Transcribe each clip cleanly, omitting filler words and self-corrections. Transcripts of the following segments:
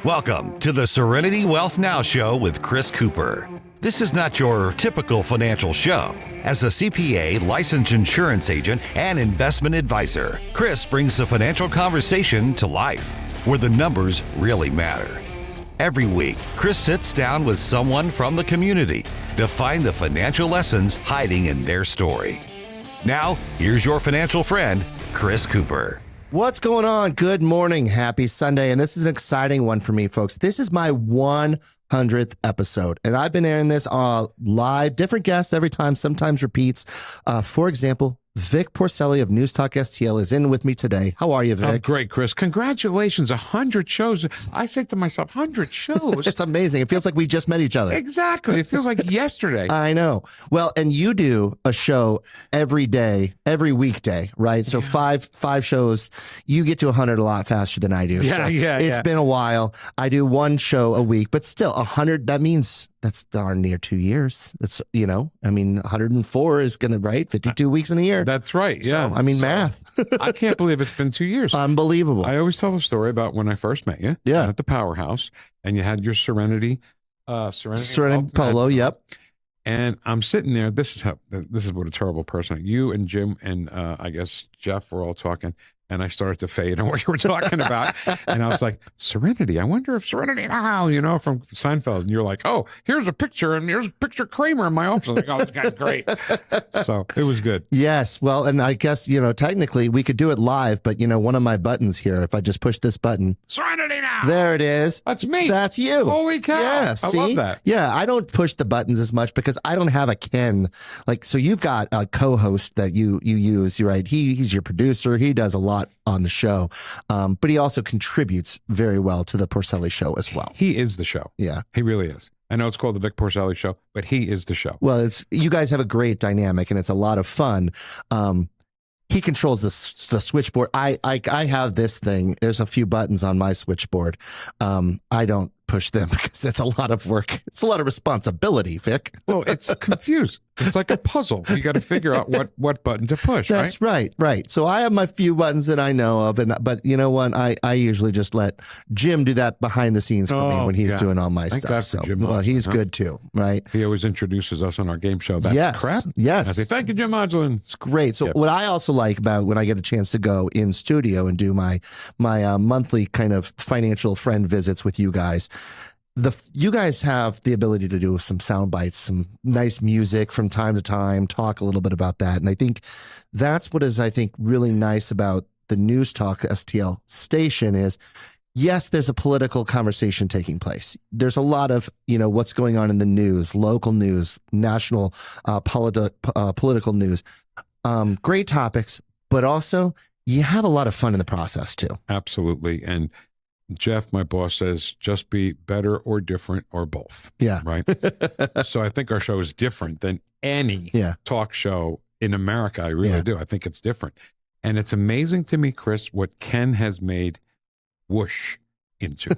Welcome to the Serenity Wealth Now Show with Chris Cooper. This is not your typical financial show. As a CPA, licensed insurance agent, and investment advisor, Chris brings the financial conversation to life, where the numbers really matter. Every week, Chris sits down with someone from the community to find the financial lessons hiding in their story. Now, here's your financial friend, Chris Cooper. What's going on? Good morning. Happy Sunday. And this is an exciting one for me, folks. This is my 100th episode, and I've been airing this live, different guests every time, sometimes repeats. For example, Vic Porcelli of NewsTalkSTL is in with me today. How are you, Vic? I'm great, Chris. Congratulations. 100 shows. I say to myself, 100 shows. It's amazing. It feels like we just met each other. Exactly. It feels like yesterday. I know. Well, and you do a show every day, every weekday, right? So five shows. You get to 100 a lot faster than I do. It's been a while. I do one show a week, but still 100, that means that's darn near 2 years. That's, 104 is going to, right? 52 weeks in a year. That's right. Yeah. So, math. I can't believe it's been 2 years. Unbelievable. I always tell the story about when I first met you at the Powerhouse, and you had your Serenity Polo. Yep. And I'm sitting there. This is what a terrible person. You and Jim and I guess Jeff were all talking, and I started to fade on what you were talking about. And I was like, Serenity. I wonder if Serenity now, from Seinfeld. And you're like, oh, here's a picture, and here's a picture of Kramer in my office. I was like, oh, this guy's great. So it was good. Yes. Well, and I guess, technically we could do it live, but, one of my buttons here, if I just push this button. Serenity now. There it is. That's me. That's you. Holy cow. Yeah, I love that. Yeah, I don't push the buttons as much because I don't have a Ken. So you've got a co-host that you use, right? He's your producer. He does a lot on the show, but he also contributes very well to the Porcelli Show as well. He is the show. Yeah, he really is. I know it's called the Vic Porcelli Show, but he is the show. Well, you guys have a great dynamic, and it's a lot of fun. He controls the switchboard. I have this thing. There's a few buttons on my switchboard. I don't push them because it's a lot of work. It's a lot of responsibility, Vic. Well, it's confused. It's like a puzzle. You got to figure out what button to push. That's right. So I have my few buttons that I know of, but you know what? I usually just let Jim do that behind the scenes for me when he's doing all my Thank stuff. God So, for Jim well, Modulin, he's good too, right? He always introduces us on our game show. That's crap. Yes. I say, thank you, Jim Modulin. It's great. So what I also like about when I get a chance to go in studio and do my monthly kind of financial friend visits with you guys, you guys have the ability to do some sound bites, some nice music from time to time, talk a little bit about that. And I think that's what is, really nice about the News Talk STL station is, yes, there's a political conversation taking place. There's a lot of, what's going on in the news, local news, national political news, great topics, but also you have a lot of fun in the process too. Absolutely. And Jeff, my boss, says just be better or different or both. Yeah. Right. So I think our show is different than any talk show in America. I really do. I think it's different. And it's amazing to me, Chris, what Ken has made whoosh into.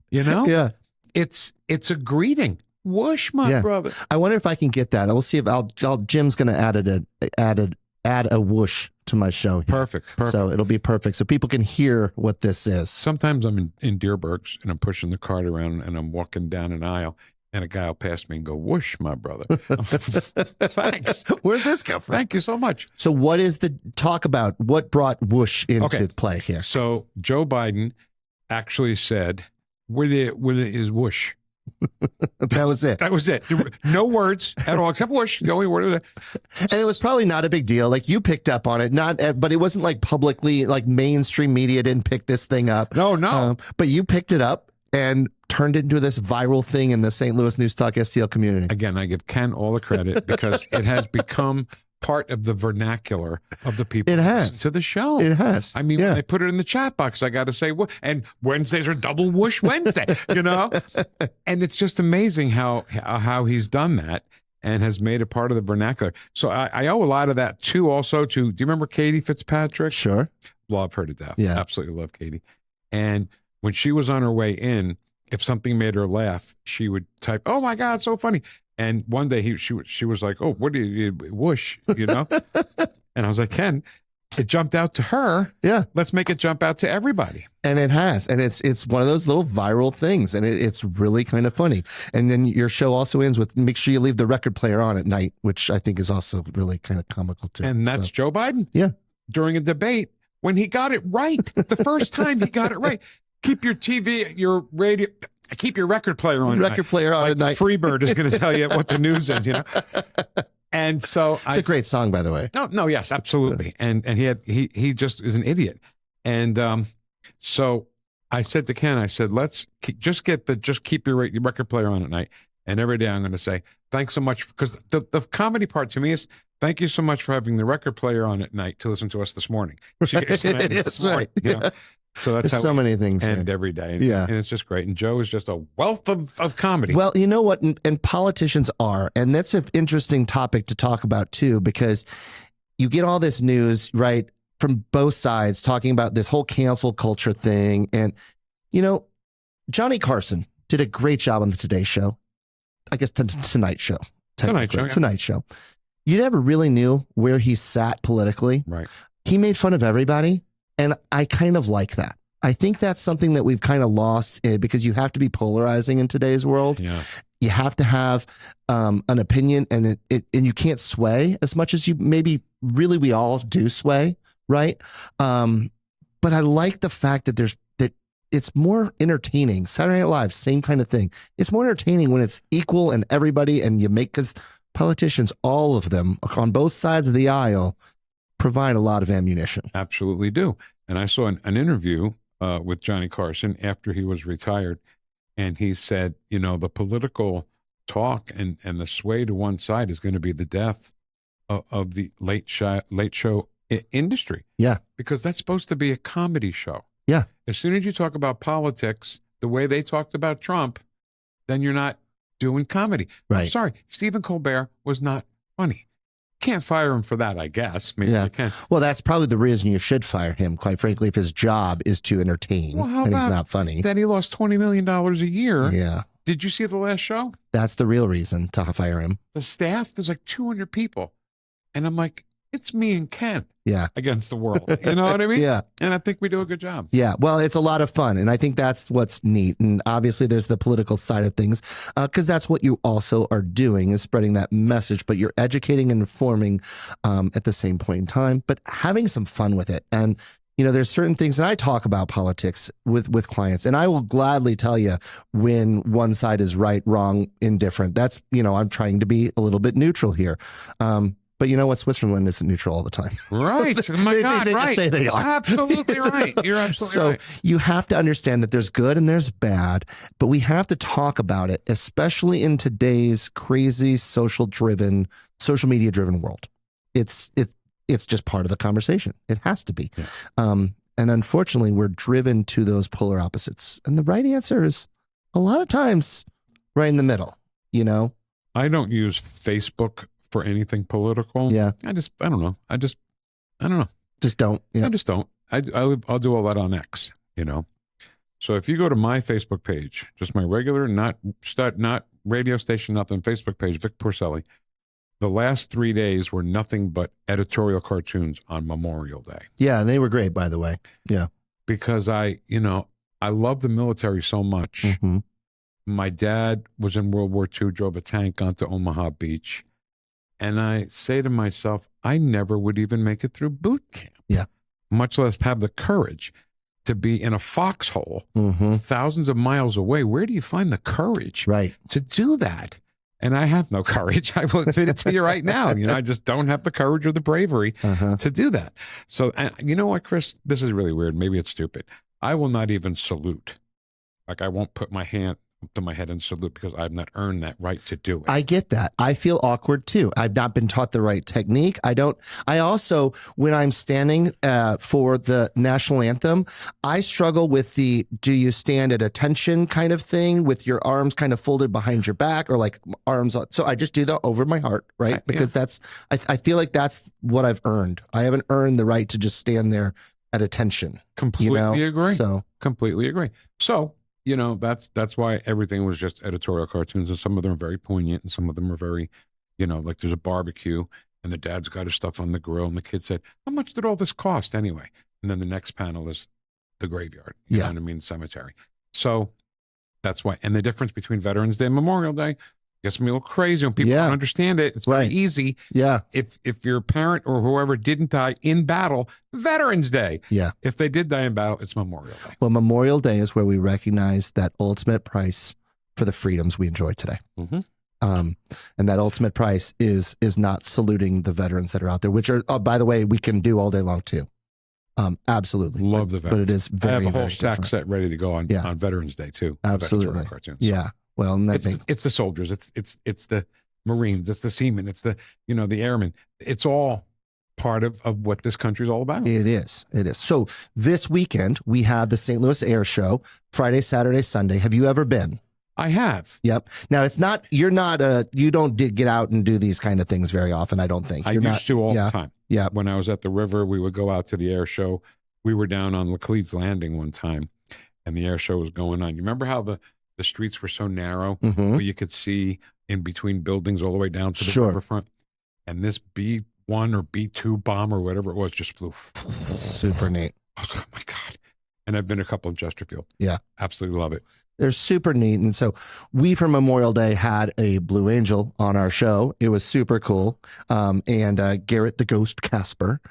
Yeah. It's a greeting. Whoosh, my brother. I wonder if I can get that. We'll see if Jim's going to add a whoosh to my show here. Perfect. So it'll be perfect. So people can hear what this is. Sometimes I'm in Deerbergs and I'm pushing the cart around and I'm walking down an aisle and a guy will pass me and go, whoosh, my brother. Thanks. Where'd this come from? Thank you so much. So what is the talk about? What brought whoosh into play here? So Joe Biden actually said, with it is whoosh. That was it. That was it. No words at all except whoosh. The only word of it. And it was probably not a big deal. Like you picked up on it, but it wasn't like publicly, like mainstream media didn't pick this thing up. No. But you picked it up and turned it into this viral thing in the St. Louis News Talk STL community. Again, I give Ken all the credit because it has become part of the vernacular of the people who listen to the show. It has. I mean, when they put it in the chat box, I got to say, and Wednesdays are double whoosh Wednesday, And it's just amazing how he's done that and has made it part of the vernacular. So I owe a lot of that too. Also do you remember Katie Fitzpatrick? Sure. Love her to death. Yeah. Absolutely love Katie. And when she was on her way in, if something made her laugh, she would type, "Oh my God, so funny." And one day she was like, "Oh, what do you whoosh?" And I was like, "Ken, it jumped out to her. Yeah. Let's make it jump out to everybody. And it has. And it's one of those little viral things. And it's really kind of funny. And then your show also ends with make sure you leave the record player on at night, which I think is also really kind of comical too. And that's Joe Biden. Yeah. During a debate when he got it right. The first time he got it right. Keep your TV, your radio, keep your record player on. Record player on like at night. Freebird is going to tell you what the news is, And so it's a great song, by the way. No, yes, absolutely. And he just is an idiot. And so I said to Ken, I said, let's just keep your record player on at night. And every day I'm going to say, thanks so much. Because the comedy part to me is, thank you so much for having the record player on at night to listen to us this morning. That's right. So that's There's how so many things end here. every day. Yeah. And it's just great. And Joe is just a wealth of comedy. Well, you know what? And politicians are. And that's an interesting topic to talk about, too, because you get all this news, right, from both sides talking about this whole cancel culture thing. And, Johnny Carson did a great job on the Today Show. I guess Tonight Show. Tonight Show. You never really knew where he sat politically. Right. He made fun of everybody. And I kind of like that. I think that's something that we've kind of lost because you have to be polarizing in today's world. Yeah. You have to have an opinion, and and you can't sway as much as you maybe really we all do sway, right? But I like the fact that that it's more entertaining. Saturday Night Live, same kind of thing. It's more entertaining when it's equal and everybody, and you make because politicians, all of them on both sides of the aisle, provide a lot of ammunition. Absolutely do. And I saw an interview with Johnny Carson after he was retired. And he said, the political talk and the sway to one side is going to be the death of the late show industry. Yeah. Because that's supposed to be a comedy show. Yeah. As soon as you talk about politics, the way they talked about Trump, then you're not doing comedy. Right. Sorry, Stephen Colbert was not funny. Can't fire him for that, I guess. Maybe you can. Well, that's probably the reason you should fire him, quite frankly, if his job is to entertain and he's not funny. Then he lost $20 million a year. Yeah. Did you see the last show? That's the real reason to fire him. The staff, there's like 200 people. And I'm like, it's me and Ken against the world. You know what I mean? Yeah. And I think we do a good job. Yeah. Well, it's a lot of fun. And I think that's what's neat. And obviously there's the political side of things because that's what you also are doing is spreading that message, but you're educating and informing at the same point in time, but having some fun with it. And, there's certain things, and I talk about politics with clients, and I will gladly tell you when one side is right, wrong, indifferent. That's, I'm trying to be a little bit neutral here. But you know what? Switzerland isn't neutral all the time. Right. Oh my God, they right. Just say they are. Absolutely right. You're absolutely right. So you have to understand that there's good and there's bad, but we have to talk about it, especially in today's crazy social media driven world. It's just part of the conversation. It has to be. Yeah. And unfortunately, we're driven to those polar opposites. And the right answer is a lot of times right in the middle, I don't use Facebook for anything political. Yeah. I don't know. I don't know. Just don't. Yeah. I just don't. I'll do all that on X, So if you go to my Facebook page, just my regular, not radio station, nothing, Facebook page, Vic Porcelli, the last 3 days were nothing but editorial cartoons on Memorial Day. Yeah. They were great, by the way. Yeah. Because I love the military so much. Mm-hmm. My dad was in World War II, drove a tank onto Omaha Beach. And I say to myself, I never would even make it through boot camp. Yeah. Much less have the courage to be in a foxhole mm-hmm. thousands of miles away. Where do you find the courage to do that? And I have no courage. I will admit it to you right now. I just don't have the courage or the bravery to do that. So, you know what, Chris? This is really weird. Maybe it's stupid. I will not even salute. Like I won't put my hand up to my head and salute because I've not earned that right to do it. I get that. I feel awkward too. I've not been taught the right technique. I also, when I'm standing for the national anthem, I struggle with the, do you stand at attention kind of thing with your arms kind of folded behind your back or like arms. So I just do that over my heart, right? Because I feel like that's what I've earned. I haven't earned the right to just stand there at attention. Completely agree. So completely agree. So, that's why everything was just editorial cartoons, and some of them are very poignant, and some of them are very, like there's a barbecue, and the dad's got his stuff on the grill, and the kid said, how much did all this cost anyway? And then the next panel is the graveyard. You know what I mean? Cemetery. So that's why. And the difference between Veterans Day and Memorial Day gets me a little crazy when people don't understand it. It's very easy. Yeah. If your parent or whoever didn't die in battle, Veterans Day. Yeah. If they did die in battle, it's Memorial Day. Well, Memorial Day is where we recognize that ultimate price for the freedoms we enjoy today. Mm-hmm. And that ultimate price is not saluting the veterans that are out there, which are, by the way, we can do all day long too. Absolutely. Love the veterans. But it is very, I have a whole stack set ready to go on Veterans Day too. Absolutely. Yeah. Well, and it's the soldiers. It's the Marines. It's the seamen. It's the, the airmen. It's all part of what this country is all about. It is. It is. So this weekend we have the St. Louis Air Show, Friday, Saturday, Sunday. Have you ever been? I have. Yep. Now you don't get out and do these kind of things very often. I don't think. I used to all the time. Yeah. When I was at the river, we would go out to the air show. We were down on Laclede's Landing one time and the air show was going on. You remember how the streets were so narrow where you could see in between buildings all the way down to the riverfront? And this B-1 or B-2 bomber or whatever it was just flew. Super neat. I was like, oh my God. And I've been a couple in Chesterfield. Yeah. Absolutely love it. They're super neat. And so we, for Memorial Day, had a Blue Angel on our show. It was super cool. And Garrett the Ghost Casper.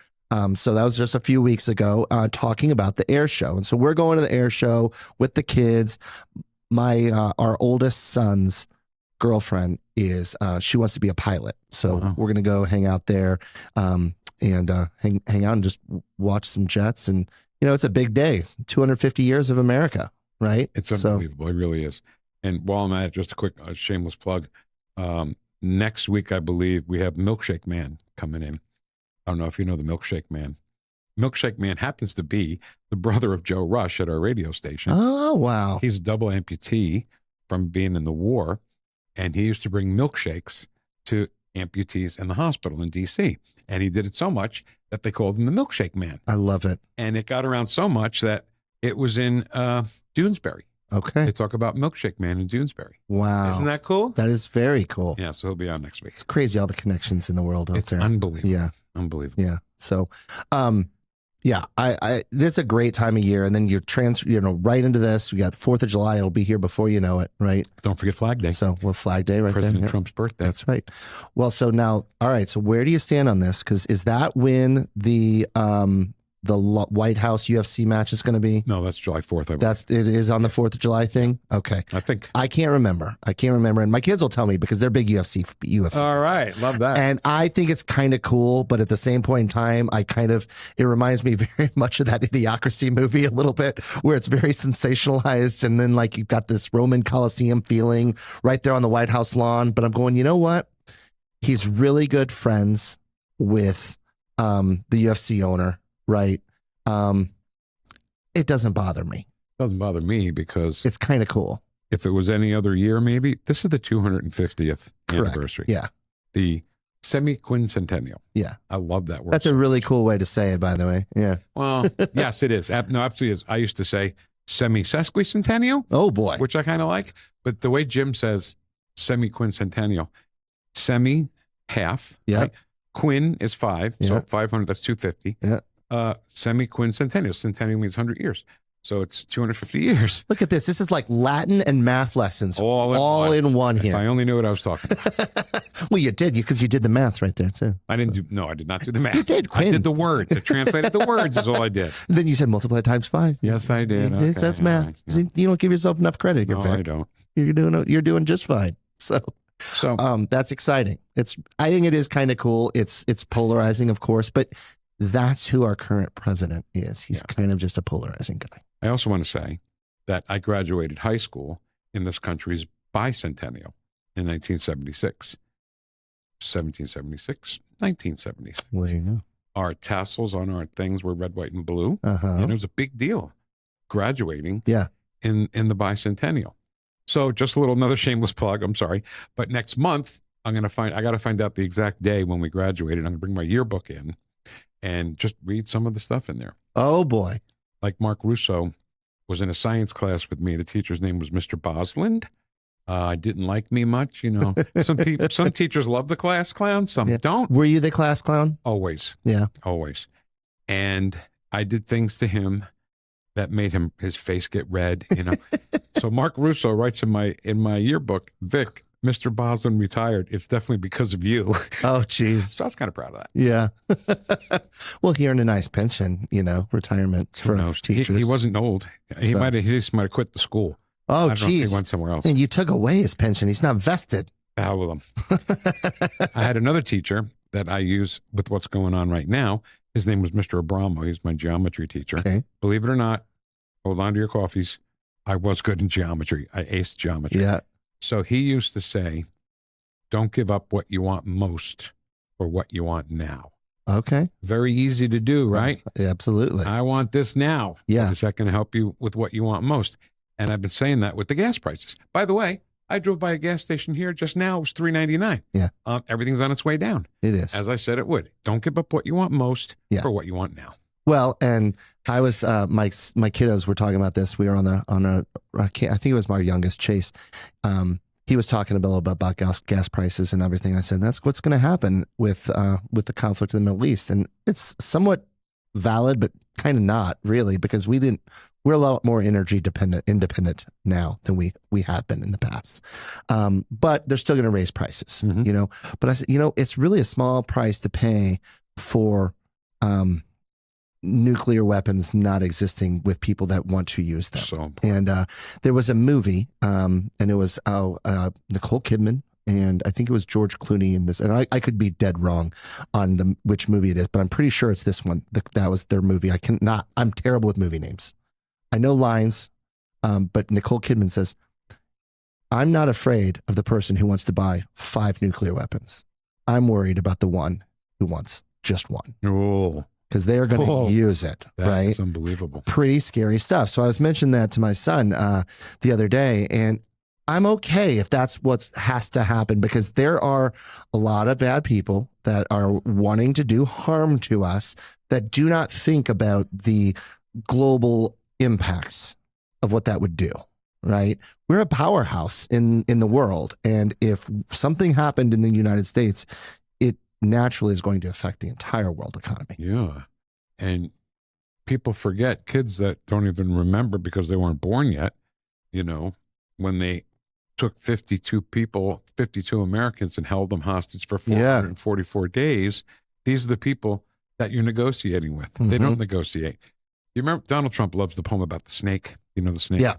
So that was just a few weeks ago, talking about the air show. And so we're going to the air show with the kids. Our oldest son's girlfriend is, she wants to be a pilot. So we're going to go hang out there and hang out and just watch some jets. And, it's a big day, 250 years of America. Right. It's unbelievable. It really is. And while I'm at it, just a quick shameless plug. Next week, I believe we have Milkshake Man coming in. I don't know if you know the Milkshake Man. Milkshake Man happens to be the brother of Joe Rush at our radio station. Oh, wow. He's a double amputee from being in the war. And he used to bring milkshakes to amputees in the hospital in D.C. And he did it so much that they called him the Milkshake Man. I love it. And it got around so much that it was in Doonesbury. Okay. They talk about Milkshake Man in Doonesbury. Wow. Isn't that cool? That is very cool. Yeah, so he'll be on next week. It's crazy all the connections in the world out there. It's unbelievable. Yeah. Unbelievable. Yeah. So, this is a great time of year. And then you're right into this. We got 4th of July. It'll be here before you know it, right? Don't forget Flag Day. So, Flag Day right there. President Trump's birthday. That's right. Well, so now, all right. So where do you stand on this? Because is that when the White House UFC match is going to be? No, that's July 4th. I believe. It is on the 4th of July thing? Okay. I think. I can't remember. And my kids will tell me because they're big UFC. All right. Love that. And I think it's kind of cool, but at the same point in time, it reminds me very much of that Idiocracy movie a little bit, where it's very sensationalized. And then you've got this Roman Coliseum feeling right there on the White House lawn. But I'm going, you know what? He's really good friends with the UFC owner. Right. It doesn't bother me. It doesn't bother me because it's kind of cool. If it was any other year, maybe. This is the 250th anniversary. Yeah. The semi-quincentennial. Yeah. I love that word. That's a really cool way to say it, by the way. Yeah. Well, yes, it is. No, absolutely is. I used to say semi-sesquicentennial. Oh, boy. Which I kind of like. But the way Jim says semi-quincentennial, semi, half. Yeah. Right? Quin is 5. So 500, that's 250. Yeah. Semi-quincentennial. Centennial means 100 years. So it's 250 years. Look at this. This is like Latin and math lessons all in one here. If I only knew what I was talking about. Well, you did, because you did the math right there, too. I did not do the math. You did, Quinn. I did the words. I translated the words is all I did. Then you said multiply times 5. Yes, I did. Okay, that's math. Right. See, you don't give yourself enough credit. No, I don't. You're doing just fine. So that's exciting. I think it is kind of cool. It's polarizing, of course, but that's who our current president is. He's kind of just a polarizing guy. I also want to say that I graduated high school in this country's bicentennial in 1976. 1976. Well, there you go. Our tassels on our things were red, white, and blue. Uh-huh. And it was a big deal graduating in the bicentennial. So just another shameless plug. I'm sorry. But next month, I got to find out the exact day when we graduated. I'm going to bring my yearbook in and just read some of the stuff in there. Oh, boy. Like Mark Russo was in a science class with me. The teacher's name was Mr. Bosland. Didn't like me much. Some teachers love the class clown, some don't. Were you the class clown? Always. Yeah. Always. And I did things to him that made his face get red, So Mark Russo writes in my yearbook, Vic, Mr. Boslin retired. It's definitely because of you. Oh, geez. So I was kind of proud of that. Yeah. Well, he earned a nice pension, retirement for teachers. He wasn't old. He just might have quit the school. Oh, I don't know if geez. he went somewhere else. And you took away his pension. He's not vested. The hell with him. I had another teacher that I use with what's going on right now. His name was Mr. Abramo. He's my geometry teacher. Okay. Believe it or not, hold on to your coffees. I was good in geometry. I aced geometry. Yeah. So he used to say, don't give up what you want most for what you want now. Okay. Very easy to do, right? Yeah, absolutely. I want this now. Yeah. Is that going to help you with what you want most? And I've been saying that with the gas prices. By the way, I drove by a gas station here just now. It was $3.99. Yeah. Everything's on its way down. It is. As I said it would. Don't give up what you want most for what you want now. Well, and I was my kiddos were talking about this. We were on a I think it was my youngest, Chase. He was talking a little bit about gas prices and everything. I said that's what's going to happen with the conflict in the Middle East, and it's somewhat valid, but kind of not really, because we're a lot more energy independent now than we have been in the past. But they're still going to raise prices, But I said, it's really a small price to pay for nuclear weapons not existing with people that want to use them. So and there was a movie, and it was Nicole Kidman, and I think it was George Clooney in this. And I could be dead wrong on which movie it is, but I'm pretty sure it's this one. That was their movie. I'm terrible with movie names. I know lines, but Nicole Kidman says, I'm not afraid of the person who wants to buy 5 nuclear weapons. I'm worried about the one who wants just one. Oh. Because they're going to use it, right? That's unbelievable. Pretty scary stuff. So I was mentioning that to my son the other day, and I'm okay if that's what has to happen, because there are a lot of bad people that are wanting to do harm to us that do not think about the global impacts of what that would do, right? We're a powerhouse in the world, and if something happened in the United States, it naturally is going to affect the entire world economy. Yeah. And people forget, kids that don't even remember because they weren't born yet, when they took 52 Americans and held them hostage for 444 days, these are the people that you're negotiating with. They don't negotiate. You remember Donald Trump loves the poem about the snake? You know the snake? Yeah.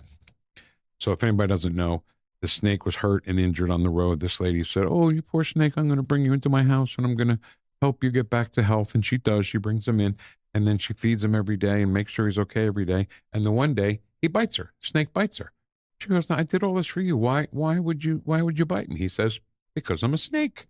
So if anybody doesn't know, the snake was hurt and injured on the road. This lady said, oh, you poor snake, I'm going to bring you into my house and I'm going to help you get back to health. And she does. She brings him in, and then she feeds him every day and makes sure he's okay every day. And the one day he bites her. Snake bites her. She goes, no, I did all this for you. Why would you bite me? He says, because I'm a snake.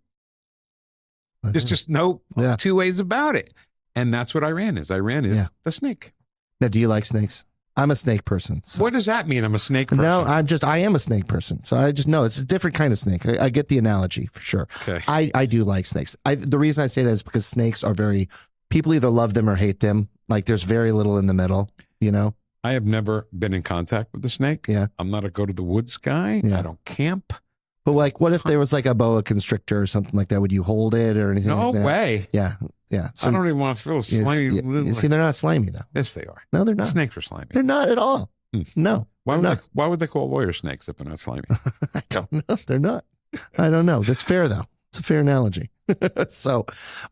There's just no two ways about it. And that's what Iran is. Iran is the snake. Now, do you like snakes? I'm a snake person. So. What does that mean? I'm a snake person? No, I am a snake person. So I just know it's a different kind of snake. I get the analogy for sure. Okay. I do like snakes. The reason I say that is because snakes are people either love them or hate them. Like there's very little in the middle, I have never been in contact with the snake. Yeah. I'm not a go to the woods guy. Yeah. I don't camp. But what if there was like a boa constrictor or something like that? Would you hold it or anything like that? No way. Yeah. Yeah. So I don't even want to feel slimy. See, they're not slimy though. Yes, they are. No, they're not. Snakes are slimy. They're not at all. No. Why would they call lawyers snakes if they're not slimy? I don't know. They're not. I don't know. That's fair though. It's a fair analogy. So,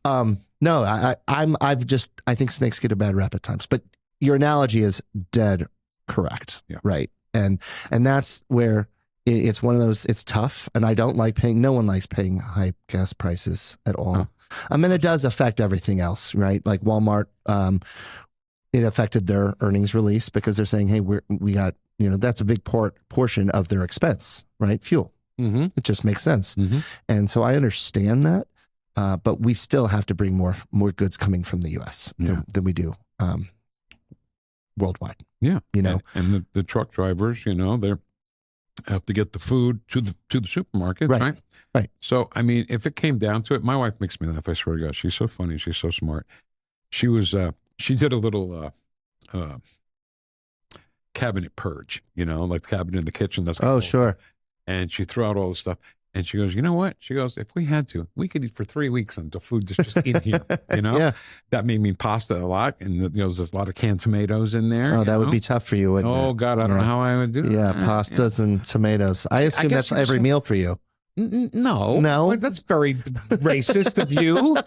no, I think snakes get a bad rap at times, but your analogy is dead correct. Yeah. Right. And that's where it's one of those, it's tough. And I don't like no one likes paying high gas prices at all. Huh. I mean, it does affect everything else, right? Like Walmart, it affected their earnings release because they're saying, hey, we got, that's a big portion of their expense, right? Fuel. Mm-hmm. It just makes sense. Mm-hmm. And so I understand that, but we still have to bring more goods coming from the U.S. than we do worldwide. Yeah. And the truck drivers, they have to get the food to the supermarket, right? Right. So, I mean, if it came down to it, my wife makes me laugh. I swear to God, she's so funny. She's so smart. She did a little cabinet purge, like cabinet in the kitchen. That's sure. And she threw out all the stuff. And she goes, you know what? She goes, if we had to, we could eat for 3 weeks until food is just in here, you know? Yeah. That made me pasta a lot. And there's a lot of canned tomatoes in there. Oh, that would be tough for you, wouldn't it? Oh, God, I don't know how I would do that. Yeah, pastas and tomatoes. I assume guess that's every meal for you. No. No? That's very racist of you.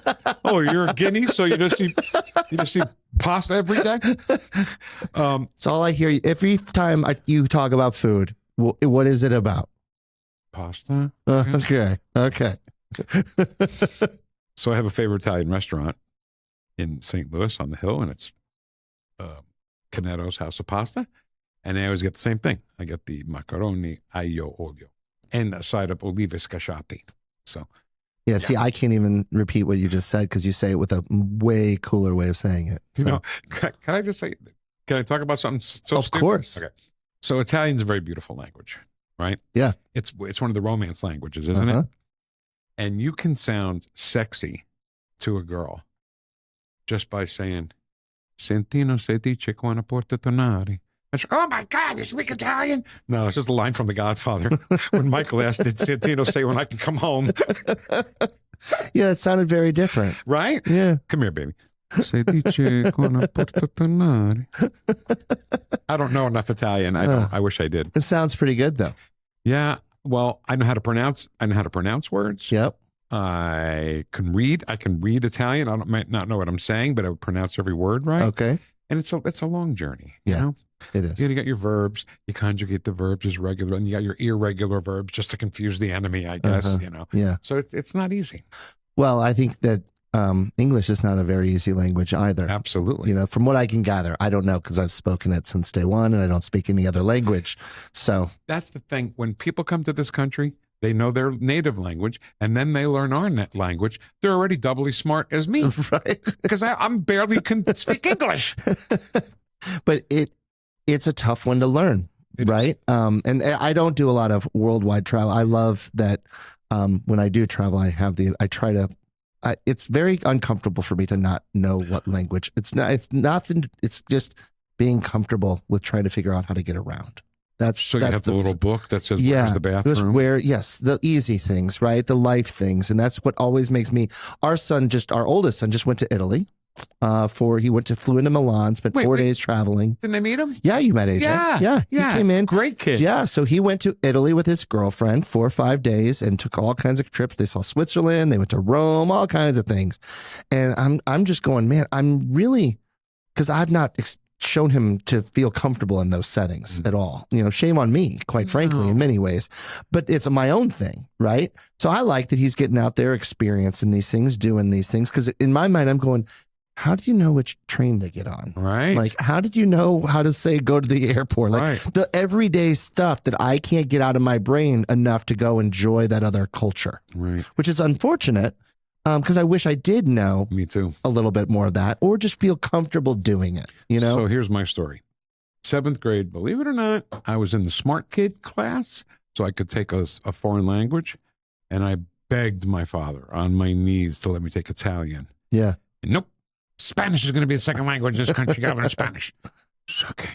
Oh, you're a Guinea, so you just eat pasta every day? It's all I hear. Every time you talk about food, what is it about? Pasta. Okay. So I have a favorite Italian restaurant in St. Louis on the hill, and it's Canetto's House of Pasta. And I always get the same thing. I get the macaroni aglio olio and a side of olive scasciati. So, yeah, see, I can't even repeat what you just said because you say it with a way cooler way of saying it. So. You know, can I just say, can I talk about something so Of stupid? course. Okay. So Italian's a very beautiful language, right? Yeah. It's one of the romance languages, isn't it? And you can sound sexy to a girl just by saying, Sentino se dice quando porta tornare. Oh my God, you speak Italian? No, it's just a line from The Godfather when Michael asked, did Santino say when I can come home? Yeah, it sounded very different. Right? Yeah. Come here, baby. Se dice quando porta tornare. I don't know enough Italian. I wish I did. It sounds pretty good, though. Yeah. Well, I know how to pronounce words. Yep. I can read Italian. I might not know what I'm saying, but I would pronounce every word right. Okay. And it's a long journey. Yeah. You know? It is. You got your verbs. You conjugate the verbs as regular, and you got your irregular verbs just to confuse the enemy, I guess. You know. Yeah. So it's not easy. Well, I think that English is not a very easy language either. Absolutely. You know, from what I can gather, I don't know because I've spoken it since day one, and I don't speak any other language. So that's the thing. When people come to this country, they know their native language, and then they learn our net language. They're already doubly smart as me, right? Because I'm barely can speak English. But it's a tough one to learn, right? And I don't do a lot of worldwide travel. I love that when I do travel, it's very uncomfortable for me to not know what language. It's nothing. It's just being comfortable with trying to figure out how to get around. So you have the little book that says where's the bathroom? The easy things, right? The life things. And that's what always makes me, our oldest son just went to Italy. Flew into Milan, spent 4 days traveling. Didn't I meet him? Yeah, you met AJ. Yeah. He came in. Great kid. Yeah. So he went to Italy with his girlfriend 4 or 5 days and took all kinds of trips. They saw Switzerland. They went to Rome, all kinds of things. And I'm just going, man, I'm really, because I've not shown him to feel comfortable in those settings at all. You know, shame on me, quite frankly, in many ways. But it's my own thing, right? So I like that he's getting out there, experiencing these things, doing these things. Because in my mind, I'm going, how do you know which train to get on? Right. Like, how did you know how to say go to the airport? Like the everyday stuff that I can't get out of my brain enough to go enjoy that other culture. Right. Which is unfortunate because I wish I did know. Me too. A little bit more of that, or just feel comfortable doing it. You know. So here's my story. 7th grade, believe it or not, I was in the smart kid class, so I could take a foreign language, and I begged my father on my knees to let me take Italian. Yeah. And nope. Spanish is going to be the second language in this country. You got to learn Spanish. Okay.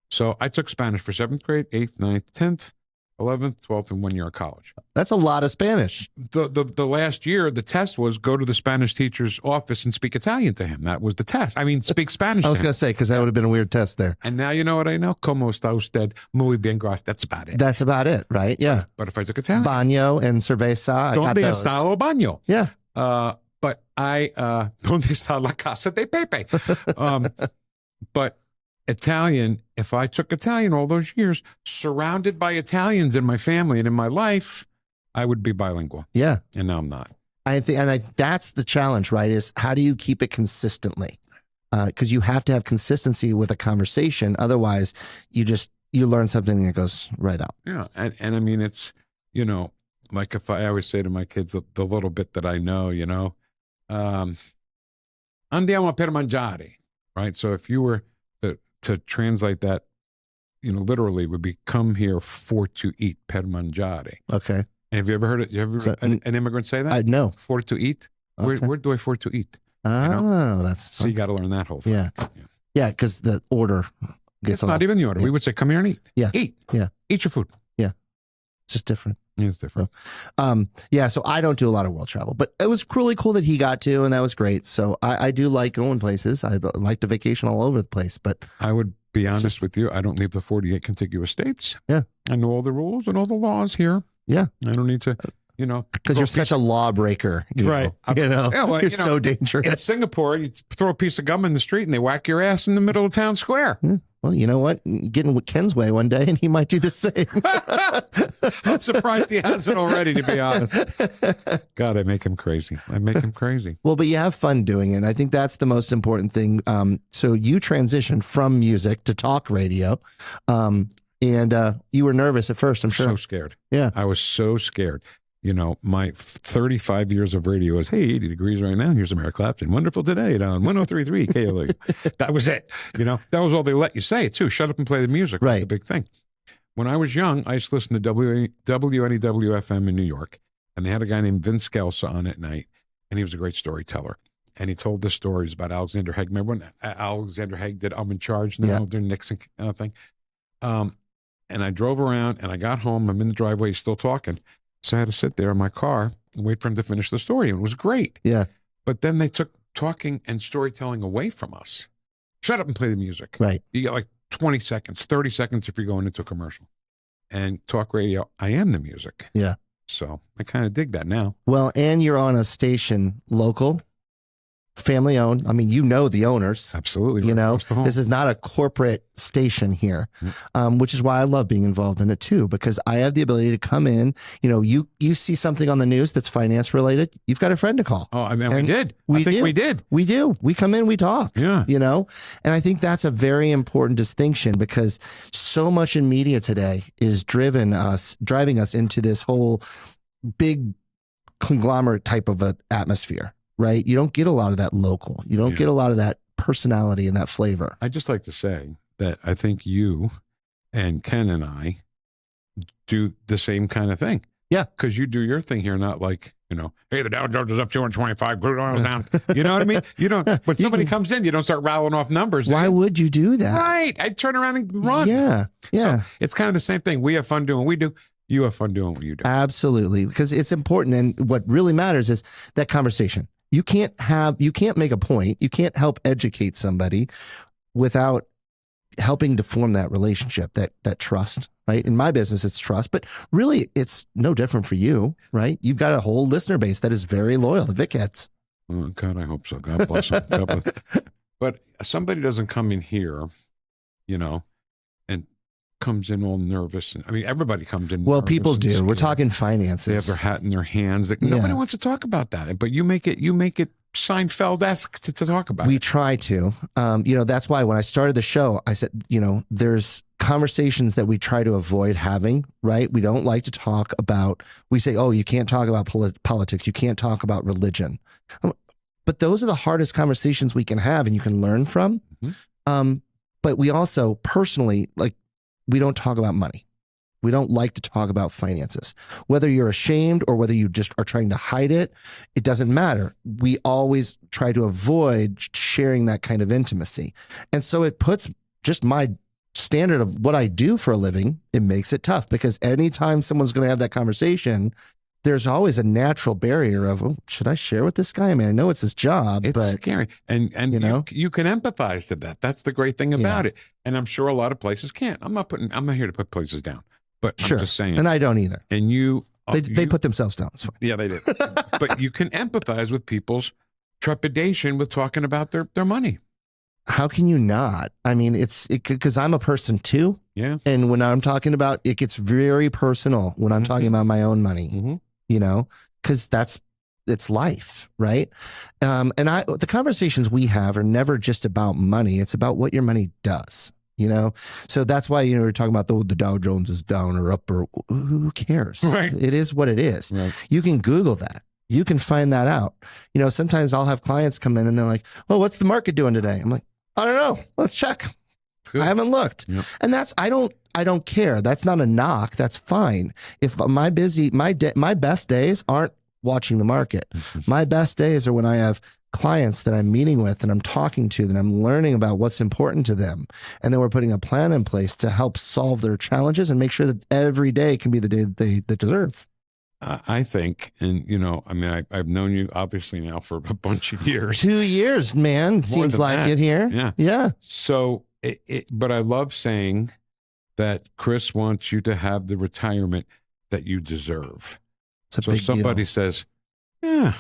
So I took Spanish for 7th grade, 8th, 9th, 10th, 11th, 12th, and 1 year of college. That's a lot of Spanish. The last year, the test was go to the Spanish teacher's office and speak Italian to him. That was the test. I mean, speak Spanish I was going to say, because that would have been a weird test there. And now you know what I know? Como está usted? Muy bien, gracias. That's about it. That's about it, right? Yeah. But if I took Italian. Baño and cerveza. I got Donde those. está el baño? Yeah. But Donde está la casa de Pepe? But Italian, if I took Italian all those years, surrounded by Italians in my family and in my life, I would be bilingual. Yeah. And now I'm not. I think, that's the challenge, right? Is how do you keep it consistently? Because you have to have consistency with a conversation. Otherwise, you learn something and it goes right out. Yeah. And I mean, it's, you know, like if I always say to my kids the little bit that I know, you know, andiamo per mangiare, right? So if you were to translate that, you know, literally would be come here for to eat, per mangiare. Okay. And have you ever heard it? You ever heard an immigrant say that? No. For to eat? Okay. Where do I for to eat? Oh, you know? that's... So you got to learn that whole thing. Yeah. Yeah, because the order gets It's not even the order. Yeah. We would say, come here and eat. Yeah. Eat. Yeah. Eat your food. Yeah. It's just different. It's different. Yeah, so I don't do a lot of world travel, but it was really cool that he got to, and that was great. So I do like going places. I like to vacation all over the place, but I would be honest with you. I don't leave the 48 contiguous states. Yeah. I know all the rules and all the laws here. Yeah. I don't need to, because you're such a lawbreaker. Right. Yeah, well, it's so dangerous. In Singapore, you throw a piece of gum in the street and they whack your ass in the middle of town square. Yeah. Well, you know what? Get in Ken's way one day and he might do the same. I'm surprised he hasn't already, to be honest. God, I make him crazy. Well, but you have fun doing it. I think that's the most important thing. So you transitioned from music to talk radio. And you were nervous at first, I'm sure. So scared. Yeah. I was so scared. My 35 years of radio was, hey, 80 degrees right now. Here's America Clapton. Wonderful today on 103.3 KLU. That was it. That was all they let you say, too. Shut up and play the music. Right. The big thing. When I was young, I used to listen to WNEW-FM in New York, and they had a guy named Vince Scelsa on at night, and he was a great storyteller. And he told the stories about Alexander Haig. Remember when Alexander Haig did I'm in Charge now, during Nixon thing? And I drove around, and I got home. I'm in the driveway. He's still talking. So I had to sit there in my car and wait for him to finish the story. And it was great. Yeah. But then they took talking and storytelling away from us. Shut up and play the music. Right. You got like 20 seconds, 30 seconds if you're going into a commercial. And talk radio, I am the music. Yeah. So I kind of dig that now. Well, and you're on a station local, family owned. I mean, the owners. Absolutely. This is not a corporate station here, which is why I love being involved in it too, because I have the ability to come in. You see something on the news that's finance related, you've got a friend to call. Oh, I mean, we did. We do. We come in, we talk. Yeah. And I think that's a very important distinction, because so much in media today is driving us into this whole big conglomerate type of an atmosphere. Right? You don't get a lot of that local. You don't get a lot of that personality and that flavor. I just like to say that I think you and Ken and I do the same kind of thing. Yeah. Because you do your thing here, not like, hey, the Dow Jones is up 225, crude oil's down. You know what I mean? You don't, when somebody comes in, you don't start rattling off numbers. Why would you do that? Right. I'd turn around and run. Yeah. Yeah. So it's kind of the same thing. We have fun doing what we do. You have fun doing what you do. Absolutely. Because it's important. And what really matters is that conversation. You can't make a point. You can't help educate somebody without helping to form that relationship, that trust, right? In my business, it's trust, but really it's no different for you, right? You've got a whole listener base that is very loyal, the Vic heads. Oh, God, I hope so. God bless them. God bless. But somebody doesn't come in here, and comes in all nervous. I mean, everybody comes in. Well, people do. We're talking finances. They have their hat in their hands. Nobody wants to talk about that, but you make it Seinfeld-esque to talk about. We try to. That's why when I started the show, I said, there's conversations that we try to avoid having, right? We don't like to talk about, we say, oh, you can't talk about politics. You can't talk about religion. But those are the hardest conversations we can have and you can learn from. Mm-hmm. But we also personally, we don't talk about money. We don't like to talk about finances. Whether you're ashamed or whether you just are trying to hide it, it doesn't matter. We always try to avoid sharing that kind of intimacy. And so it puts just my standard of what I do for a living, it makes it tough because anytime someone's going to have that conversation, there's always a natural barrier of, oh, should I share with this guy? I mean, I know it's his job, it's but scary. And you can empathize to that. That's the great thing about it. And I'm sure a lot of places can't. I'm not here to put places down, but I'm just saying. And I don't either. And they put themselves down. It's fine. Yeah, they did. But you can empathize with people's trepidation with talking about their money. How can you not? I mean, because I'm a person too. Yeah. And when I'm talking about, it gets very personal when I'm talking about my own money, because it's life, right? And the conversations we have are never just about money. It's about what your money does, So that's why, we're talking about the Dow Jones is down or up, or who cares? Right. It is what it is. Right. You can Google that. You can find that out. Sometimes I'll have clients come in and they're like, well, what's the market doing today? I'm like, I don't know. Let's check. Good. I haven't looked. Yep. And I don't care. That's not a knock. That's fine. If my best days aren't watching the market. Mm-hmm. My best days are when I have clients that I'm meeting with and I'm talking to, that I'm learning about what's important to them. And then we're putting a plan in place to help solve their challenges and make sure that every day can be the day that they deserve. I think, and I mean, I've known you obviously now for a bunch of years. 2 years, man. Seems like that. it here. Yeah. Yeah. So, but I love saying that Chris wants you to have the retirement that you deserve. It's a So big somebody deal. says, yeah,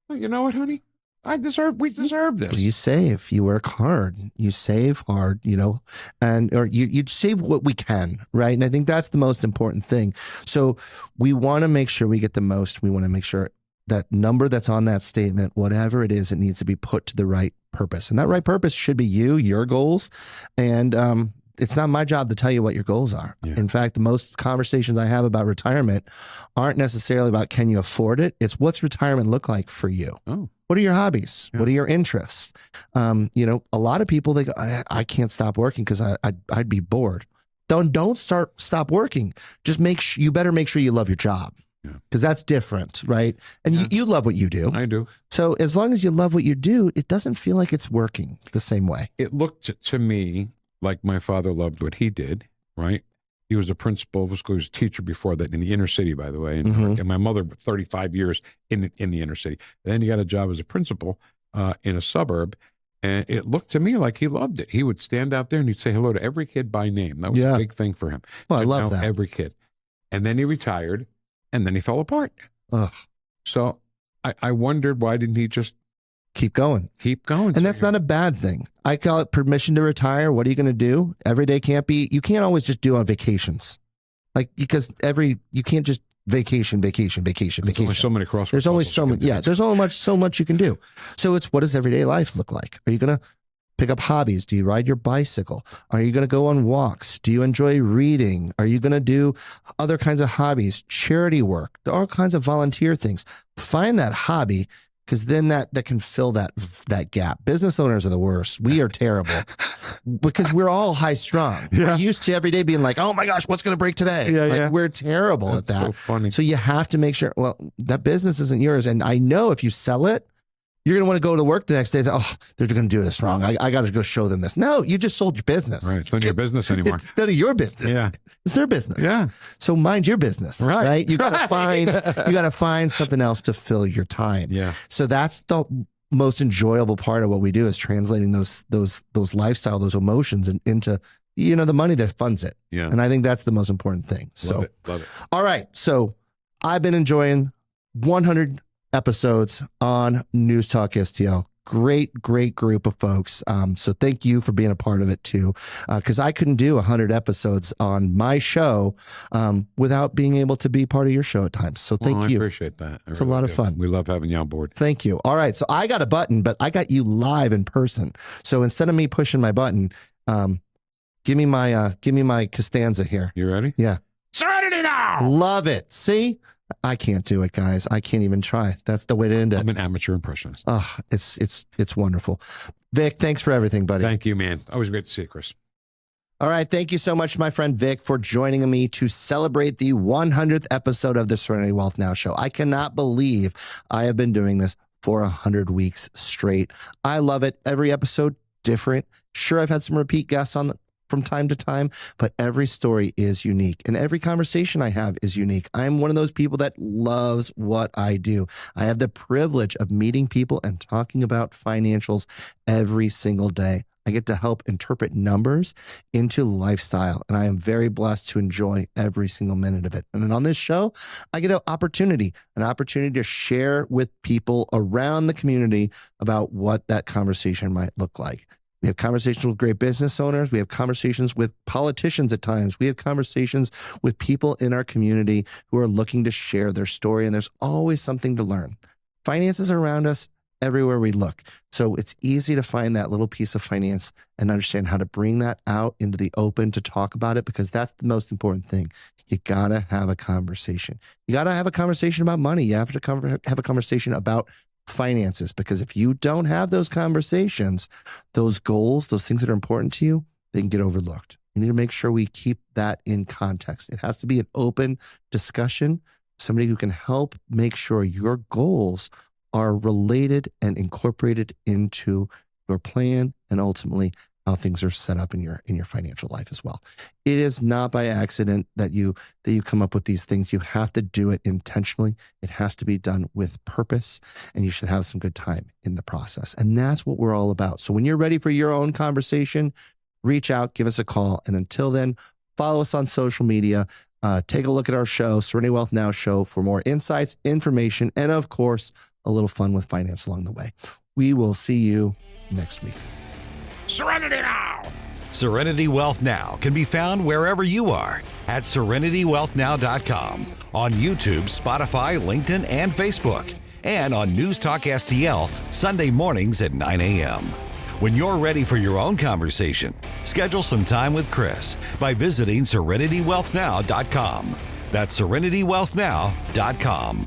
well, you know what, honey? We deserve this. You save, you work hard, you save hard, or you save what we can, right? And I think that's the most important thing. So we want to make sure we get the most. We want to make sure that number that's on that statement, whatever it is, it needs to be put to the right purpose. And that right purpose should be your goals. And it's not my job to tell you what your goals are. Yeah. In fact, the most conversations I have about retirement aren't necessarily about can you afford it? It's what's retirement look like for you? Oh. What are your hobbies? Yeah. What are your interests? A lot of people, they go, I can't stop working because I'd be bored. Don't stop working. Just you better make sure you love your job. Because that's different, right? And you love what you do. I do. So as long as you love what you do, it doesn't feel like it's working the same way. It looked to me like my father loved what he did, right? He was a principal of a school. He was a teacher before that in the inner city, by the way. And my mother, 35 years in the inner city. Then he got a job as a principal in a suburb. And it looked to me like he loved it. He would stand out there and he'd say hello to every kid by name. That was a big thing for him. Well, I love that. Every kid. And then he retired and then he fell apart. Ugh. So I wondered, why didn't he just keep going? And that's not a bad thing. I call it permission to retire. What are you going to do? Every day you can't always just do on vacations. Because you can't just vacation. There's only so many crosswords. There's only so many. Yeah. There's only so much you can do. So it's, what does everyday life look like? Are you going to pick up hobbies? Do you ride your bicycle? Are you going to go on walks? Do you enjoy reading? Are you going to do other kinds of hobbies, charity work, all kinds of volunteer things? Find that hobby, because then that can fill that gap. Business owners are the worst. We are terrible because we're all high strung. Yeah. We're used to every day being like, oh my gosh, what's going to break today? We're terrible at that. So funny. So you have to make sure, that business isn't yours. And I know if you sell it, you're going to want to go to work the next day and say, oh, they're going to do this wrong. I got to go show them this. No, you just sold your business. Right. It's not your business anymore. It's none of your business. Yeah. It's their business. Yeah. So mind your business. Right. You got to find something else to fill your time. Yeah. So that's the most enjoyable part of what we do, is translating those lifestyle, those emotions into, the money that funds it. Yeah. And I think that's the most important thing. Love it. All right. So I've been enjoying 100 episodes on News Talk STL. Great group of folks. So thank you for being a part of it too. Because I couldn't do 100 episodes on my show without being able to be part of your show at times. So thank you. I appreciate that. It's a lot of fun. We love having you on board. Thank you. All right. So I got a button, but I got you live in person. So instead of me pushing my button, give me my Costanza here. You ready? Yeah. Serenity now. Love it. See? I can't do it, guys. I can't even try. That's the way to end it. I'm an amateur impressionist. Oh, it's wonderful. Vic, thanks for everything, buddy. Thank you, man. Always great to see you, Chris. All right. Thank you so much, my friend Vic, for joining me to celebrate the 100th episode of the Serenity Wealth Now show. I cannot believe I have been doing this for 100 weeks straight. I love it. Every episode different. Sure, I've had some repeat guests on from time to time, but every story is unique and every conversation I have is unique. I'm one of those people that loves what I do. I have the privilege of meeting people and talking about financials every single day. I get to help interpret numbers into lifestyle, and I am very blessed to enjoy every single minute of it. And then on this show, I get an opportunity to share with people around the community about what that conversation might look like. We have conversations with great business owners. We have conversations with politicians at times. We have conversations with people in our community who are looking to share their story, and there's always something to learn. Finances are around us everywhere we look. So it's easy to find that little piece of finance and understand how to bring that out into the open to talk about it, because that's the most important thing. You got to have a conversation. You got to have a conversation about money. You have to have a conversation about finances, because if you don't have those conversations, those goals, those things that are important to you, they can get overlooked. You need to make sure we keep that in context. It has to be an open discussion, somebody who can help make sure your goals are related and incorporated into your plan and ultimately how things are set up in your financial life as well. It is not by accident that you come up with these things. You have to do it intentionally. It has to be done with purpose, and you should have some good time in the process. And that's what we're all about. So when you're ready for your own conversation, reach out, give us a call. And until then, follow us on social media. Take a look at our show, Serenity Wealth Now Show, for more insights, information, and of course, a little fun with finance along the way. We will see you next week. Serenity Now! Serenity Wealth Now can be found wherever you are at serenitywealthnow.com, on YouTube, Spotify, LinkedIn, and Facebook, and on NewsTalkSTL Sunday mornings at 9 a.m. When you're ready for your own conversation, schedule some time with Chris by visiting serenitywealthnow.com. That's serenitywealthnow.com.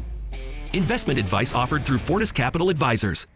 Investment advice offered through Fortis Capital Advisors.